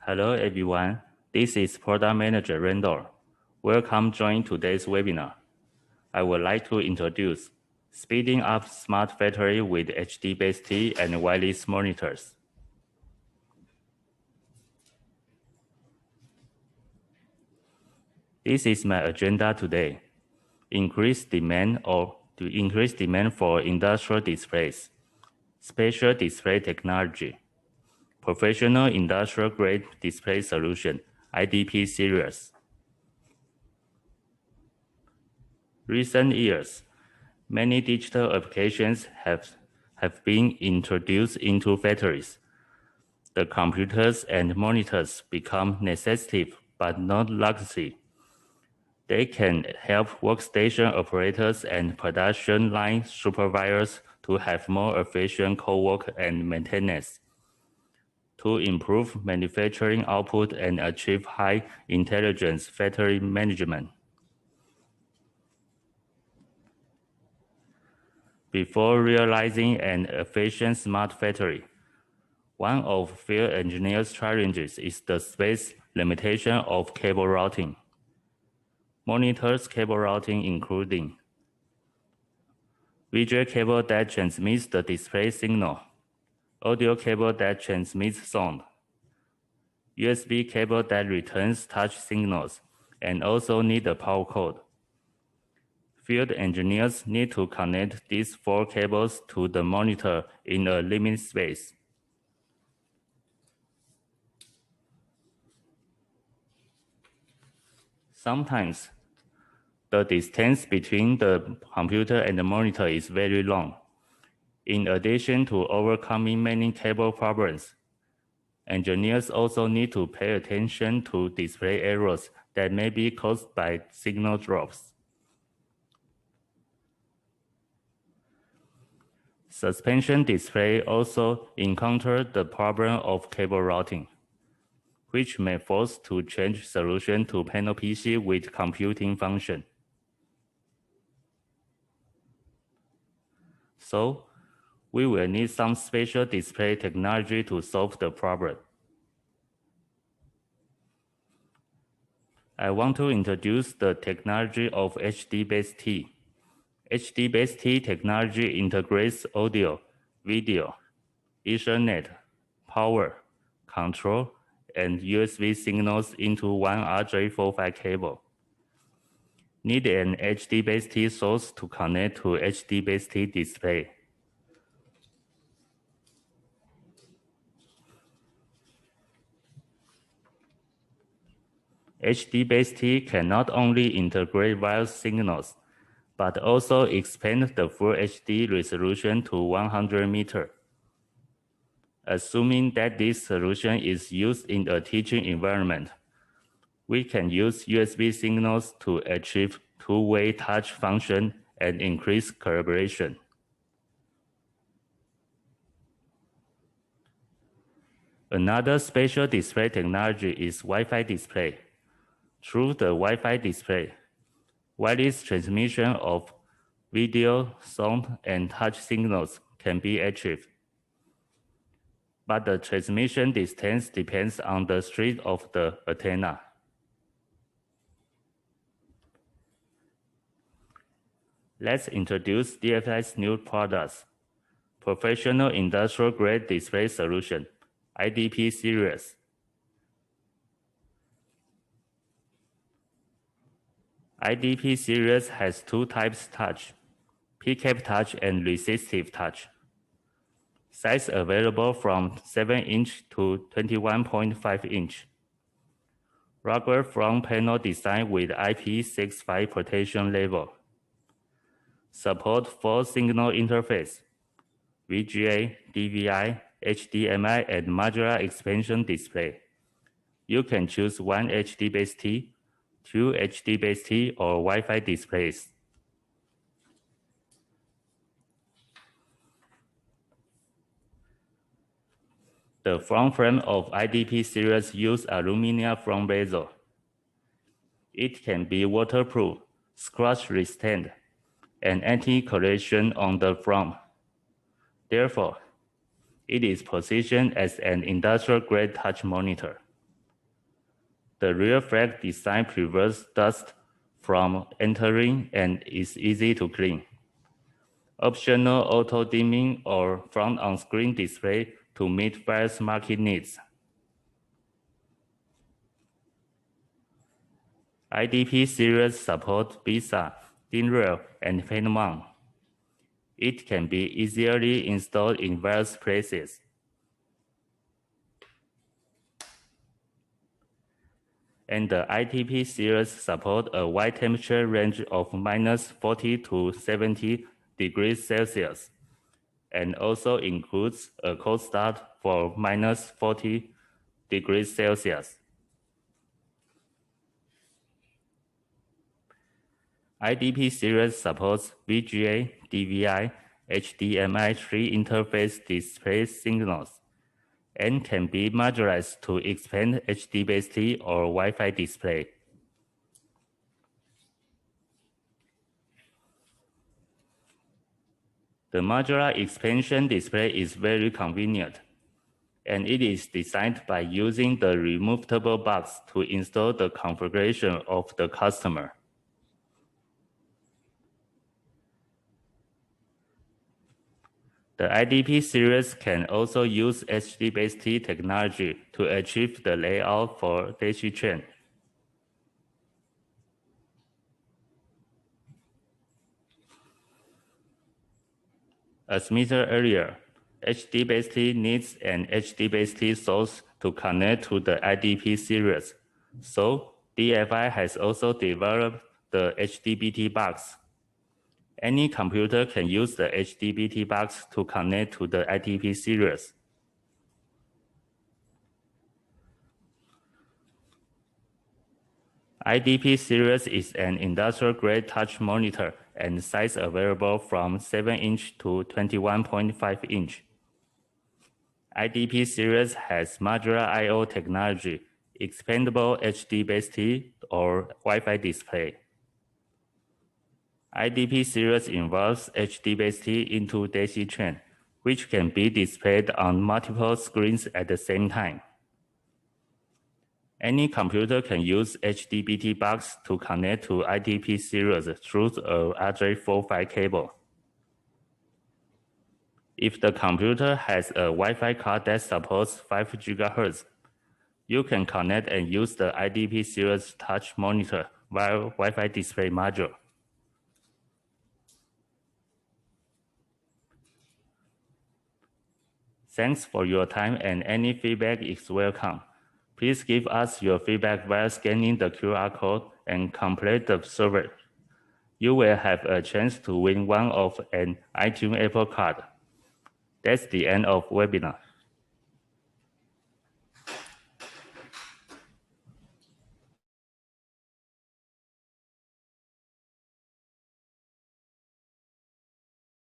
Hello everyone, this is Product Manager Randall. Welcome join today's webinar. I would like to introduce Speeding Up Smart Factory with HDBaseT and wireless monitors. This is my agenda today. Increase demand for industrial displays, spatial display technology, professional industrial grade display solution, IDP series. Recent years, many digital applications have been introduced into factories. The computers and monitors become necessity but not luxury. They can help workstation operators and production line supervisors to have more efficient co-work and maintenance, to improve manufacturing output and achieve high intelligence factory management. Before realizing an efficient smart factory, one of field engineers' challenges is the space limitation of cable routing. Monitors cable routing including visual cable that transmits the display signal, audio cable that transmits sound, USB cable that returns touch signals, and also need a power cord. Field engineers need to connect these 4 cables to the monitor in a limited space. Sometimes, the distance between the computer and the monitor is very long. In addition to overcoming many cable problems, engineers also need to pay attention to display errors that may be caused by signal drops. Suspension display also encounter the problem of cable routing, which may force to change solution to panel PC with computing function. So, we will need some special display technology to solve the problem. I want to introduce the technology of HDBaseT. HDBaseT technology integrates audio, video, Ethernet, power, control, and USB signals into one RJ45 cable. Need an HDBaseT source to connect to HDBaseT display. HDBaseT can not only integrate wireless signals, but also expand the Full HD resolution to 100 meters. Assuming that this solution is used in a teaching environment, we can use USB signals to achieve two-way touch function and increase collaboration. Another special display technology is Wi-Fi display. Through the Wi-Fi display, wireless transmission of video, sound, and touch signals can be achieved. But the transmission distance depends on the strength of the antenna. Let's introduce DFI's new products, Professional Industrial Grade Display Solution, IDP series. IDP series has 2 types touch, pCap touch and resistive touch. Size available from 7-inch to 21.5 inch. Rugged front panel design with IP65 protection level. Support for signal interface, VGA, DVI, HDMI, and modular expansion display. You can choose 1 HDBaseT, 2 HDBaseT, or Wi-Fi displays. The front frame of IDP series uses aluminum front bezel. It can be waterproof, scratch resistant, and anti-collision on the front. Therefore, it is positioned as an industrial-grade touch monitor. The rear flag design prevents dust from entering and is easy to clean. Optional auto-dimming or front on-screen display to meet various market needs. IDP series supports BISA, DIN-rail, and fan mount. It can be easily installed in various places. And the IDP series supports a wide temperature range of -40 to 70 degrees Celsius, and also includes a cold start for -40 degrees Celsius. IDP series supports VGA, DVI, HDMI 3 interface display signals, and can be modularized to expand HDBaseT or Wi-Fi display. The modular expansion display is very convenient, and it is designed by using the removable box to install the configuration of the customer. The IDP series can also use HDBaseT technology to achieve the layout for daisy chain. As mentioned earlier, HDBaseT needs an HDBaseT source to connect to the IDP series, so DFI has also developed the HDBT-Box. Any computer can use the HDBT-Box to connect to the IDP series. IDP series is an industrial-grade touch monitor and size available from 7-inch to 21.5 inch. IDP series has modular I/O technology, expandable HDBaseT or Wi-Fi display. IDP series involves HDBaseT into daisy chain, which can be displayed on multiple screens at the same time. Any computer can use HDBT-Box to connect to IDP series through a RJ45 cable. If the computer has a Wi-Fi card that supports 5 GHz, you can connect and use the IDP series touch monitor via Wi-Fi display module. Thanks for your time, and any feedback is welcome. Please give us your feedback via scanning the QR code and complete the survey. You will have a chance to win one of an iTunes Apple Card. That's the end of webinar.